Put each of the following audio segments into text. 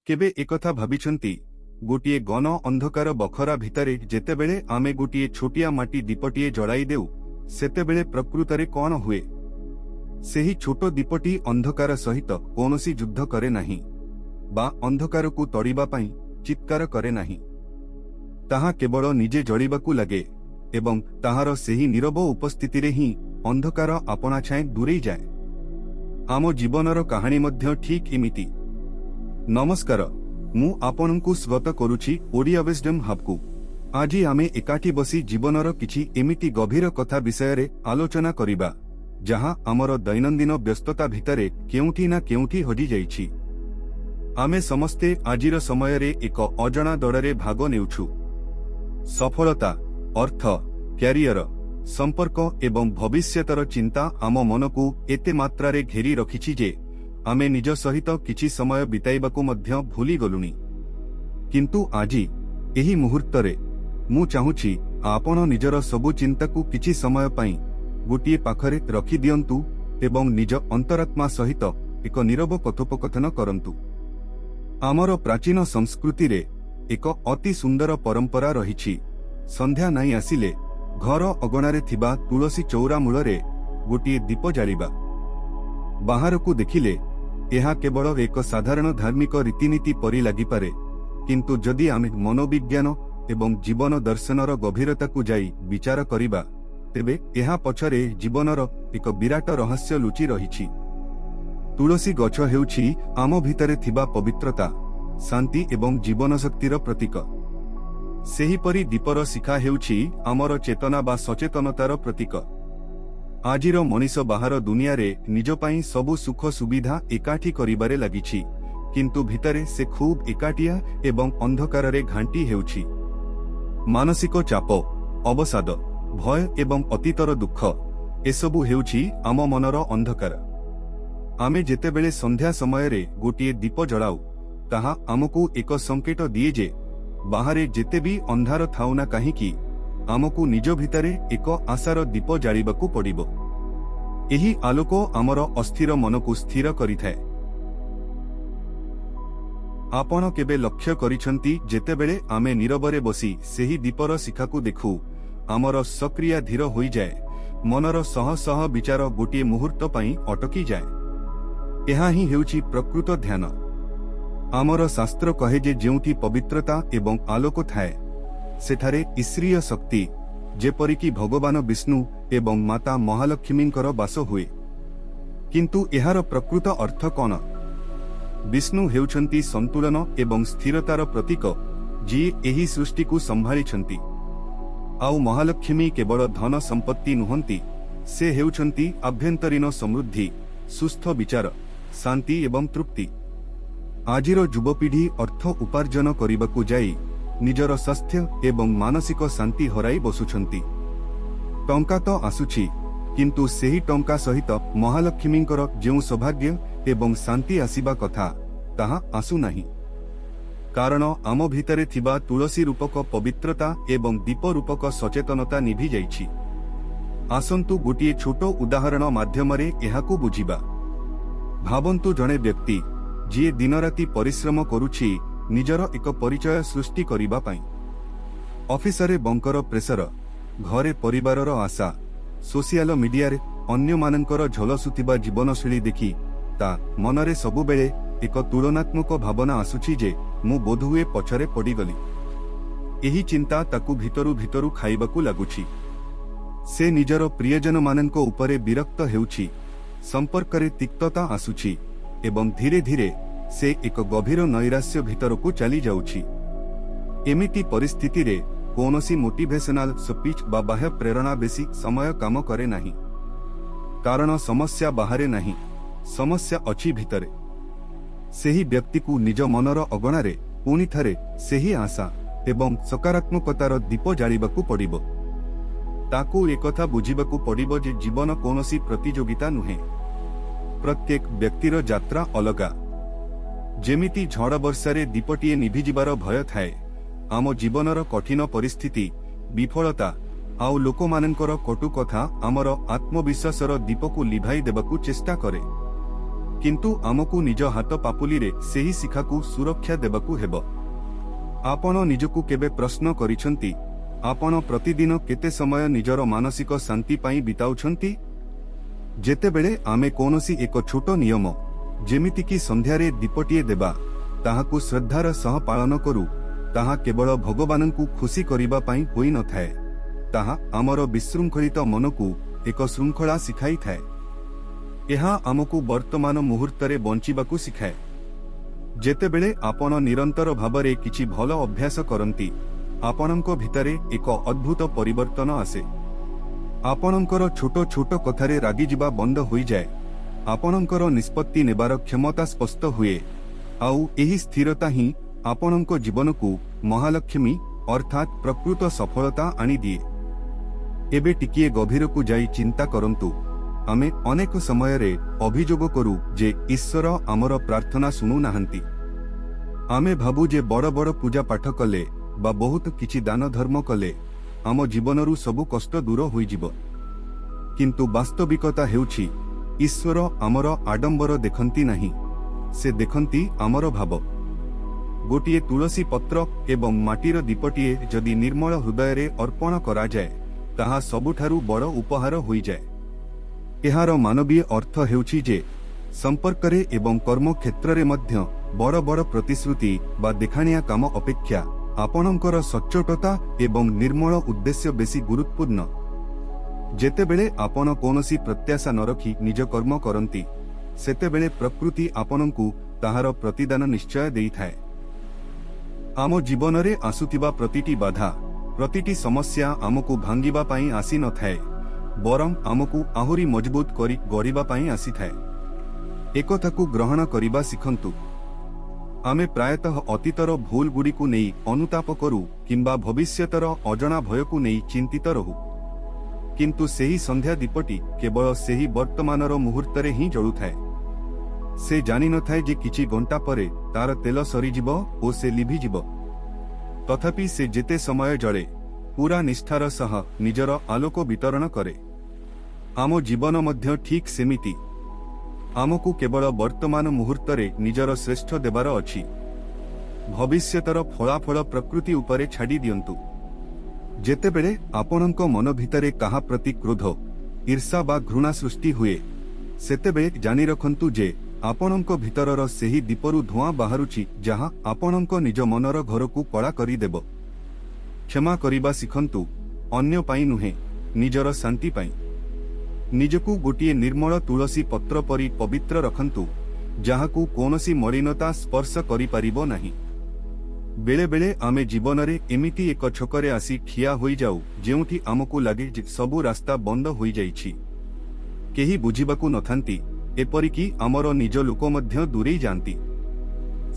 केबे एकथा भाबिछंती गोटिए गण अंधकार बखरा भितरे जेतेबेले आमे गोटिए छोटिया माटी दीपटिए जड़ाई देउ सेतेबेले प्रकृतरे कौन हुए। सेही छोटो दीपटी अंधकार सहित कौनसी युद्ध करे नाही बा अंधकार को तड़िबा पई चित्कार करे नाही। ताहा केवल निजे जड़िबाकू लगे एवं ताहार सेही नीरव उपस्थितिरे ही अंधकार आपणा छाए दूरेई जाए। आम जीवनर कहानी मध्य ठीक इमिति। नमस्कार, मु आपनकु स्वागत करुछि ओडिया विजडम हबकु। आज आमे एकाठी बसी जीवनर किछि एमिति गभीर कथा विषय आलोचना करिबा जहाँ आमर दैनंदिन व्यस्तता भितरे केउठी ना केउठी हजि जाइछि। आमे समस्ते आजिर समय रे एक अजणा दड़रे भाग नेउछु। सफलता, अर्थ, क्यारियर, संपर्क एवं भविष्यतर चिंता आम मनकु एते मात्रारे घेरी रखिछि जे आमे निज सहित किछि समय बिताइबाकू मध्य भूली गलुनी। किंतु आजी एही मुहूर्तरे मु चाहुछि आपण निजर सबु चिंताकू किछि समय पई गोटिए पाखरे रखि दियंतु एवं निज अंतरात्मा सहित एक नीरव कथोपकथन करंतु। आमर प्राचीन संस्कृति रे एक अति सुंदर परंपरा रहिछि। संध्या नाई आसिले घर अगणारे थिबा तुलसी चौरा मूलरे गोटिए दीप जालिबा। बाहरकू देखिले यह केवल एक साधारण धार्मिक रीतिनीति परि लागिपारे, किंतु जदि आमे मनोविज्ञान एवं जीवन दर्शनर गभीरताकू जाई विचार करिबा तेबे यह पछरे जीवनर एक विराट रहस्य लुचि रहिछि। तुलसी गछ हेउछि आम भितरे थिबा पवित्रता, शांति एवं जीवन शक्तिर प्रतीक। सेहीपरि दीपर शिखा हेउछि आमर चेतना बा सचेतनतार प्रतीक। आजिर मनीष बाहर दुनिया रे निज पाई सबु सुख सुविधा एकाठी करिबारे लागिछि, किंतु भितरे से खूब एकाटिया एवं अंधकार रे घांटी हेउछि। मानसिक चाप, अवसाद, भय एवं अतीतर दुख एसबु हेउछि आम मनर अंधकार। आमे जेतेबेले संध्या समय रे गोटिए दीप जलाउ ताहा आमकू एक संकेत दिए जे बाहरे जेते भी अंधार थाउना काहीकि आमकू निज भितरे एक आशार दीप जालिबाकू पड़िबो। एही आलोक आमर अस्थिर मनकू स्थिर करिथाए। आपण केबे लक्ष्य करिछंती जेतेबेले आमे नीरवरे बसी सेही दीपर शिखाकू देखु आमर सक्रिय धीर होई जाए, मनर सह सह विचार गोटिए मुहूर्त पई अटकी जाए। एहा ही हेउछि प्रकृत ध्यान। आमर शास्त्र कहे जे जेउठी पवित्रता एवं आलोक थाए सेठारे ईश्वरीय शक्ति जेपरिकी भगवान विष्णु एवं माता महालक्ष्मींकर वास हुए। किंतु एहार प्रकृत अर्थ कौन? विष्णु हेउछंती संतुलन एवं स्थिरतार प्रतीक जी एही सृष्टि को संभाळिछंती। आउ महालक्ष्मी केवल धन संपत्ति नुहंती, से हेउछंती आभ्यंतरीण समृद्धि, सुस्थ विचार, शांति एवं तृप्ति। आजिर युवपीढ़ी अर्थ उपार्जन करबाकू जाई निजर स्वास्थ्य एवं मानसिक शांति हराई बसुछंती। टंका तो आसुछि, किंतु सेही टंका सहित महालक्ष्मींकर जेउ सौभाग्य एवं शांति आसीबा कथा ताहा आसु नाही। कारण आम भितरे थिबा तुलसी रूपक पवित्रता एवं दीप रूपक सचेतनता निभि जाइछि। आसंतु गोटिए छोटो उदाहरण माध्यमरे एहाकू बुझिबा। भावंतु जणे व्यक्ति जी दिन राति परिश्रम करुछि निजर एक परिचय सृष्टि करिबा पई। ऑफिसरे बंकर प्रेसर, घरे परिवारर आशा, सोशल मीडिया रे अन्य मानकर झलसुथिबा जीवनशैली देखि ता मनरे सबुबेले एक तुलनात्मक भावना आसुछि जे मु बोधुए पछरे पड़ीगली। एही चिंता ताकू भितरु भितरु खाइबाकू लागुछि। से निजर प्रियजन माननको उपरे विरक्त हेउछि, संपर्करे तिक्तता आसुछि एवं धीरे धीरे से एक गभीर नैराश्य भितरकू चली जाउछि। एमिति परिस्थिति रे कोनोसी मोटिवेशनल स्पीच बा बाह्य प्रेरणा बेसी समय काम करे नाही। कारण समस्या बाहरे नाही, समस्या अछि भितरे। सेही व्यक्ति को निज मनर अगणारे पुणी थारे सेही आशा एवं सकारात्मकतार दीप जालिबाकू पड़िबो। ताकू एकथा बुझिबाकू पड़िबो जे जीवन कोनोसी प्रतियोगिता नुहे। प्रत्येक व्यक्तिर यात्रा अलगा। जेमिति झड़ वर्षारे दीपटिए निभिजिबार भय थाए, आम जीवनर कठिन परिस्थिति, विफलता आउ लोकमानंकर कटु कथा आमर आत्मविश्वासर दीपकू लिभाई देबाकू चेष्टा करे। किंतु आमकु निज हाथ पापुली रे सेही शिखाकु सुरक्षा देबाकु हेबो। आपण निजकु केबे प्रश्न करिसंती आपण प्रतिदिन केते समय निजर मानसिक शांति पाई बिताउछंती? जेतेबेले आमे कोनोसी एक छोट नियम जेमिति कि संध्यारे दीपटिए देबा ताहाकु श्रद्धार सह पालन करू, ताहा केवल भगवानंकु खुशी करिबा पाई होई न थाए, ताहा आमर विशृंखलित मनकु एक श्रृंखला शिखाई थाए। एहा आमकु वर्तमान मुहूर्तरे बंचिबाकु शिखाए। जेतेबेले आपण निरंतर भाबरे किछि भल अभ्यास करंती आपणंको भितरे एक अद्भुत परिवर्तन आसे। आपणंकर छोट छोट कथारे रागी जिबा बंद होई जाए, आपणंकर निष्पत्ति नेबार क्षमता स्पष्ट हुए, आउ एही स्थिरता ही आपणंको जीवनकु महालक्ष्मी अर्थात प्रकृत सफलता आनी दिए। एबे टिकिए गभीरकु जाई चिंता करंतु। आमे अनेक समयरे अभियोग करू जे ईश्वर आमर प्रार्थना सुनु नाहंती। आमे भाबु जे बड़ बड़ पूजा पाठ कले बा बहुत किछि दान धर्म कले आम जीवनरू सबु कष्ट दूर होई जिवो। किंतु वास्तविकता हेउछि ईश्वर आमर आडंबर देखंती नाही, से देखंती आमर भाव। गोटिए तुलसी पत्र एवं माटीर दीपटिए जदि निर्मल हृदय रे अर्पण करा जाए ताहा सबुठारु बड़ उपहार होई जाए। एहार मानवीय अर्थ हेउछि जे संपर्करे एवं कर्म क्षेत्र रे मध्य बड़ बड़ प्रतिश्रुति बा देखाणिया काम अपेक्षा आपणंकर सच्चोटता एवं निर्मल उद्देश्य बेसी गुरुत्वपूर्ण। जेतेबेले आपण कोनोसी प्रत्याशा न रखी निज कर्म करंती सेतेबेले प्रकृति आपणंकु ताहार प्रतिदान निश्चय देइथाए। आम जीवन रे आसुतिबा प्रतिटी बाधा प्रतिटी समस्या आमकु भांगिबा पाई आसी न थाए, बरं आमकु आहुरी मजबूत करी गढ़िबा पाई आसी थाए। एकथाकु ग्रहण करिबा शिखंतु। आमे प्रायतः अतीतर भूल गुड़िकु नहीं अनुताप करू किंबा भविष्यतर अजଣା भयकु नहीं चिंतित रहू, किंतु सेही संध्या दीपटी केवल सेही वर्तमानर मुहूर्तरे ही जळुथाए। से जानि न थाए जे किछि घंटा परे तार तेल सरीजिबो ओ से लिभिजिबो। तथापि से जेते समय जळे पूरा निष्ठार सह निजर आलोक वितरण करे। आम जीवन मध्य ठीक सेमिति आमकु केवल वर्तमान मुहूर्तरे निजर श्रेष्ठ देवार अछि। भविष्यतर फलाफल प्रकृति उपरे छाड़ी दियंतु। जेतेबेले आपणंक मन भितरे काहा प्रति क्रोध ईर्षा बा घृणा सृष्टि हुए सेतेबेले जानि रखंतु जे आपणंक भितरर सेही दीपरु धुआं बाहरुछि जहा आपणंक निज मनर घरकु कला करि देबो। क्षमा करिबा शिखंतु, अन्य पाई नुहे निजर शांति पाई। निजकु गोटिए निर्मल तुलसी पत्र परी पवित्र रखंतु जहाकु कोनोसी मलिनता स्पर्श करि पारिबो नाही। बेले बेले आमे जीवन रे एमिति एक छकरे आसी ठिया होई जाऊ जेउठी आमकु लागे जे सबु रास्ता बंद होई जाईछि, केही बुझिबाकु नथांती, एपरिकी आमर निज लोक मध्य दूरेई जांती।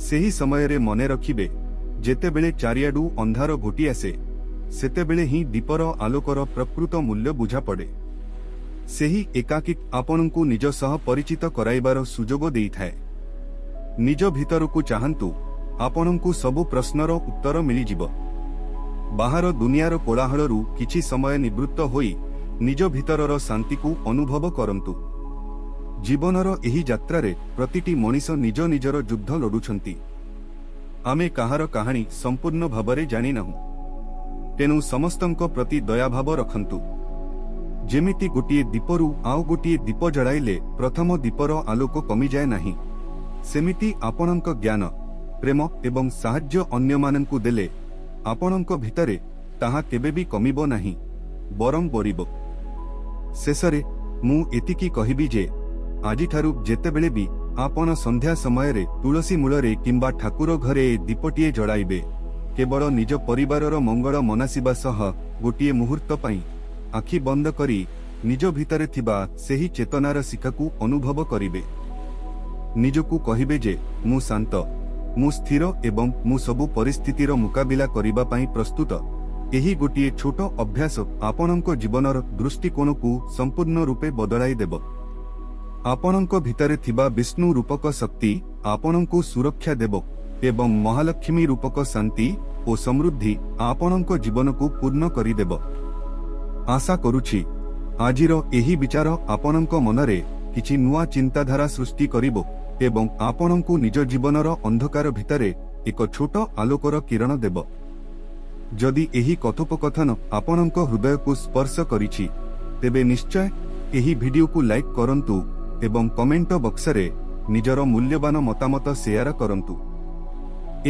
सेही समय रे मने रखिबे जेतेबेले चारियाडू अंधार घोटी आसे सेतेबेले ही दीपर आलोकर प्रकृत मूल्य बुझा पड़े। सेही एकाकी आपणंकु निज सह परिचित कराइबार सुजोग देइथाए। निज भितरकु चाहंतु, आपणंकु सबु प्रश्नर उत्तर मिलिजिबो। बाहर दुनियार कोलाहलरू किछि समय निवृत्त होई निज भितरर शांतिकु अनुभव करंतु। जीवनर एही यात्रारे प्रतिटी मनीष निज निजर युद्ध लड़ुछंती। आमे काहार कहानी संपूर्ण भावरे जानि नाहु, तेनु समस्तंक प्रति दयाभाव रखंतु। जेमिति गोटिए दीपरू आउ गोटिए दीप जड़ाइले प्रथम दीपर आलोक कमी जाए नाही, सेमिति आपणंक ज्ञान प्रेम एवं साहाय्य अन्य मानंकु देले आपणंक भितरे ताहा केबे भी कमिबो नाही, बरं बढिबो। शेषरे मु एतिकी कहिबी जे आजिठारु जेतेबेले भी आपण संध्या समय रे तुलसी मूलरे किंबा ठाकुर घरे दीपटिए जड़ाइबे केवल निज परिवारर मंगल मनासिबा सह गोटिए मुहूर्त पाई आखि बंद करी निज भितरे थिबा सेही चेतनार शिखाकु अनुभव करिबे। निजकु कहिबे जे मु शांत, मु स्थिर एवं मु सबु परिस्थितिर मुकाबिला करिबा पाई प्रस्तुत। एही गोटिए छोट अभ्यास आपणंक जीवनर दृष्टिकोणकु संपूर्ण रूपे बदलाई देबो। आपणंक भितरे थिबा विष्णु रूपक शक्ति आपणंकु सुरक्षा देबो एवं महालक्ष्मी रूपक शांति और समृद्धि आपणंक जीवनकु पूर्ण करि देबो। आशा करुछि आजिर एही विचार आपणंक मनरे किछि नुआ चिंताधारा सृष्टि करिबो। ଏବଂ ଆପଣଙ୍କୁ ନିଜ ଜୀବନର ଅନ୍ଧକାର ଭିତରେ ଏକ ଛୋଟ ଆଲୋକର କିରଣ ଦେବ। ଯଦି ଏହି କଥୋପକଥନ ଆପଣଙ୍କ ହୃଦୟକୁ ସ୍ପର୍ଶ କରିଛି ତେବେ ନିଶ୍ଚୟ ଏହି ଭିଡିଓକୁ ଲାଇକ୍ କରନ୍ତୁ ଏବଂ କମେଣ୍ଟ ବକ୍ସରେ ନିଜର ମୂଲ୍ୟବାନ ମତାମତ ସେୟାର କରନ୍ତୁ।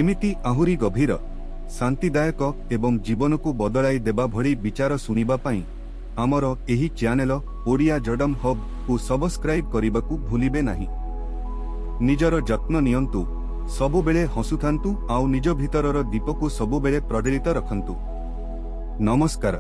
ଏମିତି ଆହୁରି ଗଭୀର, ଶାନ୍ତିଦାୟକ ଏବଂ ଜୀବନକୁ ବଦଳାଇ ଦେବା ଭଳି ବିଚାର ଶୁଣିବା ପାଇଁ ଆମର ଏହି ଚ୍ୟାନେଲ ଓଡ଼ିଆ ଜଡମ୍ ହବ୍କୁ ସବସ୍କ୍ରାଇବ୍ କରିବାକୁ ଭୁଲିବେ ନାହିଁ। ନିଜର ଯତ୍ନ ନିଅନ୍ତୁ, ସବୁବେଳେ ହସୁଥାନ୍ତୁ ଆଉ ନିଜ ଭିତରର ଦୀପକୁ ସବୁବେଳେ ପ୍ରଜ୍ୱଳିତ ରଖନ୍ତୁ। ନମସ୍କାର।